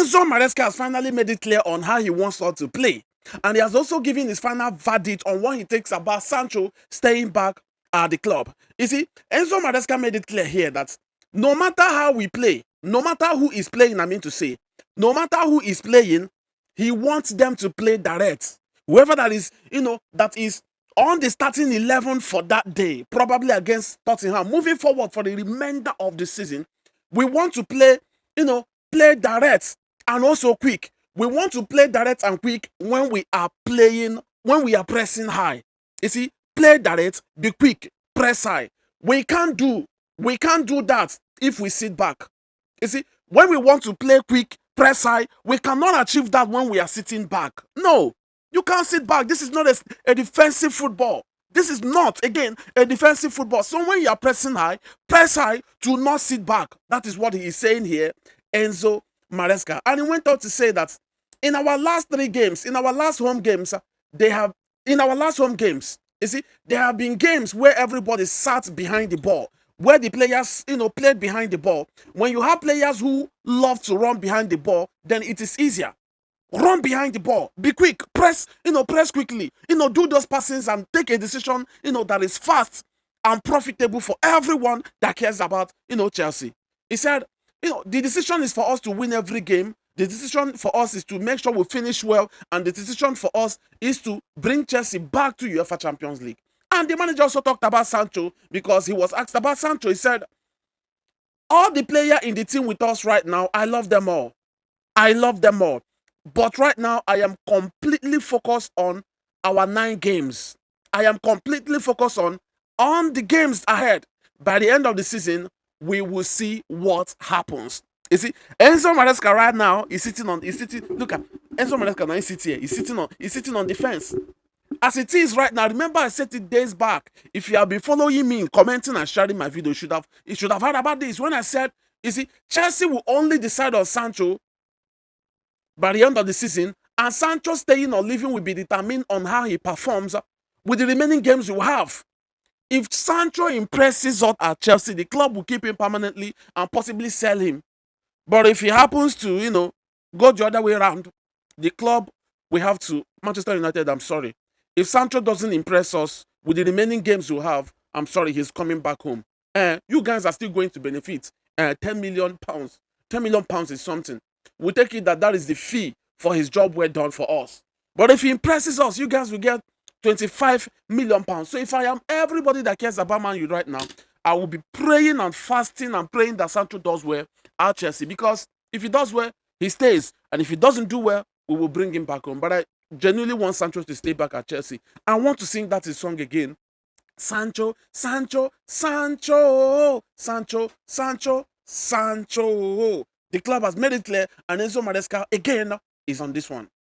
Enzo Maresca has finally made it clear on how he wants us to play. And he has also given his final verdict on what he thinks about Sancho staying back at the club. You see, Enzo Maresca made it clear here that no matter how we play, no matter who is playing, I mean to say, no matter who is playing, he wants them to play direct. Whoever that is, that is on the starting 11 for that day, probably against Tottenham, moving forward for the remainder of the season, we want to play, play direct and also quick. We want to play direct and quick when we are playing, when we are pressing high. You see, play direct, be quick, press high. We can't do that if we sit back. You see, when we want to play quick, press high, we cannot achieve that when we are sitting back. No, you can't sit back. This is not a defensive football. This is not, again, a defensive football. So when you are pressing high, press high to not sit back. That is what he is saying here, Enzo Maresca. And he went on to say that in our last 3 games, in our last home games, there have been games where everybody sat behind the ball, where the players, played behind the ball. When you have players who love to run behind the ball, then it is easier. Run behind the ball, be quick, press quickly, do those passings and take a decision, that is fast and profitable for everyone that cares about, Chelsea. He said, the decision is for us to win every game. The decision for us is to make sure we finish well, and the decision for us is to bring Chelsea back to UEFA Champions League. And the manager also talked about Sancho, because he was asked about Sancho. He said, all the players in the team with us right now, I love them all. I love them all. But right now, I am completely focused on our 9 games. I am completely focused on the games ahead. By the end of the season, we will see what happens. You see, Enzo Maresca right now is sitting. Look at Enzo Maresca now. He's sitting here. He's sitting on defense. As it is right now, remember I said it days back. If you have been following me, commenting and sharing my video, you should have heard about this. When I said, you see, Chelsea will only decide on Sancho by the end of the season, and Sancho staying or leaving will be determined on how he performs with the remaining games you have. If Sancho impresses us at Chelsea, the club will keep him permanently and possibly sell him. But if he happens to, go the other way around, the club will have to, Manchester United, I'm sorry. If Sancho doesn't impress us with the remaining games you have, I'm sorry, he's coming back home. You guys are still going to benefit. 10 million pounds. 10 million pounds is something. We take it that is the fee for his job well done for us. But if he impresses us, you guys will get 25 million pounds. So if I am everybody that cares about Man U right now, I will be praying and fasting and praying that Sancho does well at Chelsea. Because if he does well, he stays. And if he doesn't do well, we will bring him back home. But I genuinely want Sancho to stay back at Chelsea. I want to sing that his song again. Sancho, Sancho, Sancho, Sancho, Sancho, Sancho. The club has made it clear, and Enzo Maresca again is on this one.